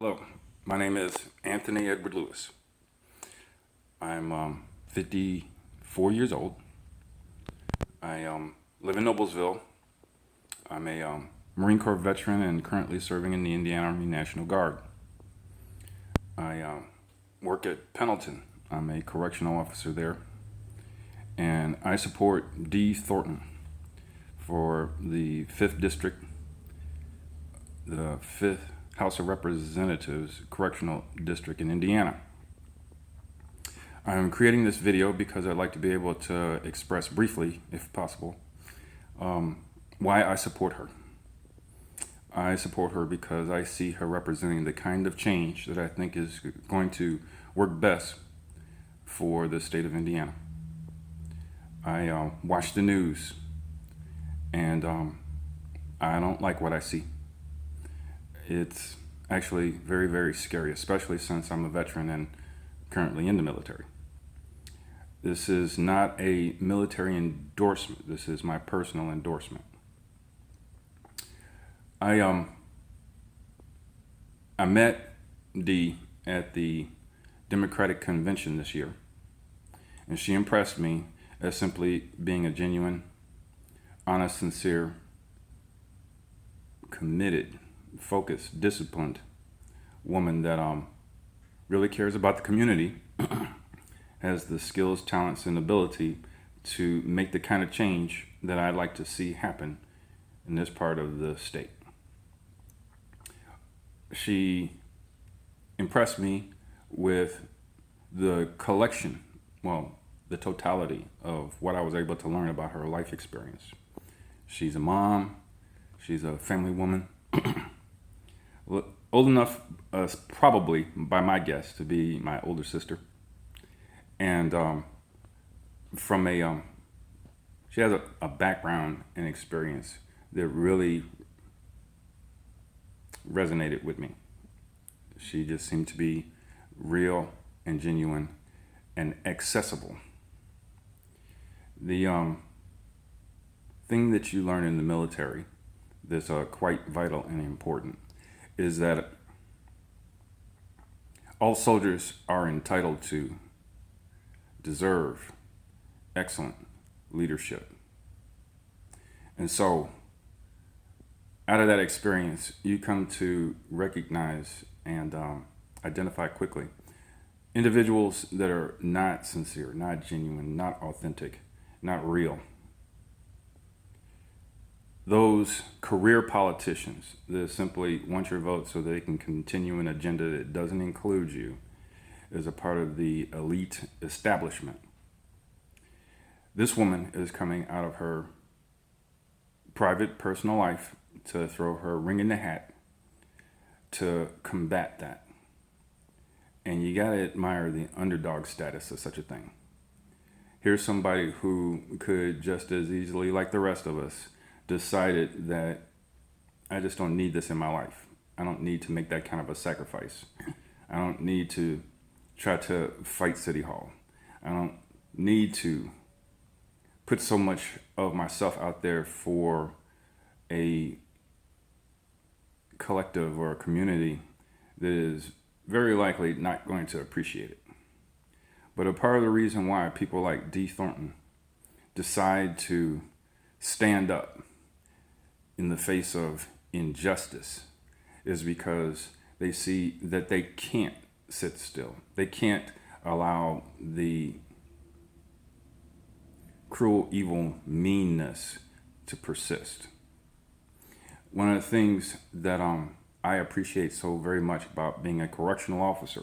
Hello, my name is Anthony Edward Lewis. I'm 54 years old. I live in Noblesville. I'm a Marine Corps veteran and currently serving in the Indiana Army National Guard. I work at Pendleton. I'm a correctional officer there, and I support Dee Thornton for the 5th District, the 5th House of Representatives Correctional District in Indiana. I'm creating this video because I'd like to be able to express briefly, if possible, why I support her. I support her because I see her representing the kind of change that I think is going to work best for the state of Indiana. I watch the news, and I don't like what I see. It's actually very, very scary, especially since I'm a veteran and currently in the military. This is not a military endorsement. This is my personal endorsement. I met Dee at the Democratic Convention this year, and she impressed me as simply being a genuine, honest, sincere, committed, focused, disciplined woman that really cares about the community, has the skills, talents, and ability to make the kind of change that I'd like to see happen in this part of the state. She impressed me with the collection, the totality of what I was able to learn about her life experience. She's a mom, she's a family woman, old enough, probably by my guess, to be my older sister. And she has a background and experience that really resonated with me. She just seemed to be real and genuine and accessible. The thing that you learn in the military that's quite vital and important is that all soldiers are entitled to, deserve excellent leadership. And so, out of that experience, you come to recognize and identify quickly individuals that are not sincere, not genuine, not authentic, not real. Those career politicians that simply want your vote so they can continue an agenda that doesn't include you is a part of the elite establishment. This woman is coming out of her private, personal life to throw her ring in the hat to combat that. And you gotta admire the underdog status of such a thing. Here's somebody who could just as easily, like the rest of us, decided that I just don't need this in my life. I don't need to make that kind of a sacrifice. I don't need to try to fight City Hall. I don't need to put so much of myself out there for a collective or a community that is very likely not going to appreciate it. But a part of the reason why people like Dee Thornton decide to stand up in the face of injustice is because they see that they can't sit still. They can't allow the cruel, evil meanness to persist. One of the things that I appreciate so very much about being a correctional officer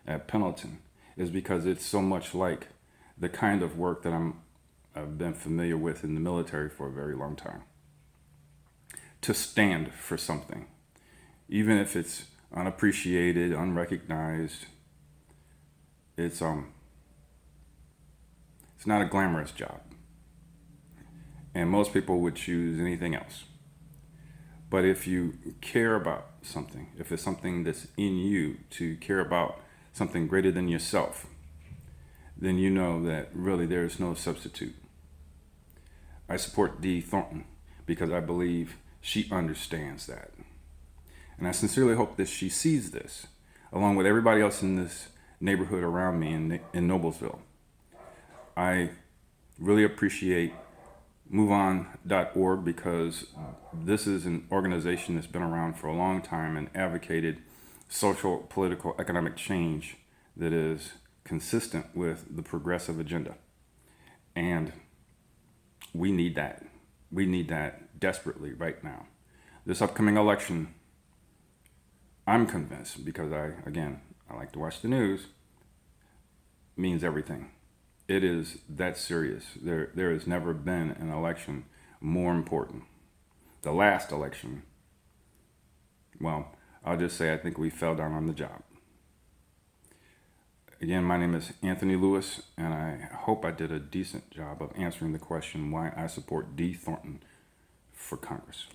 at Pendleton is because it's so much like the kind of work that I've been familiar with in the military for a very long time. To stand for something, even if it's unappreciated, unrecognized, it's not a glamorous job. And most people would choose anything else. But if you care about something, if it's something that's in you to care about something greater than yourself, then you know that really there is no substitute. I support Dee Thornton because I believe she understands that. And I sincerely hope that she sees this, along with everybody else in this neighborhood around me in Noblesville. I really appreciate MoveOn.org because this is an organization that's been around for a long time and advocated social, political, economic change that is consistent with the progressive agenda. And we need that. We need that desperately right now. This upcoming election, I'm convinced, because I like to watch the news, means everything. It is that serious. There has never been an election more important. The last election, well, I'll just say I think we fell down on the job. Again, my name is Anthony Lewis, and I hope I did a decent job of answering the question why I support Dee Thornton for Congress.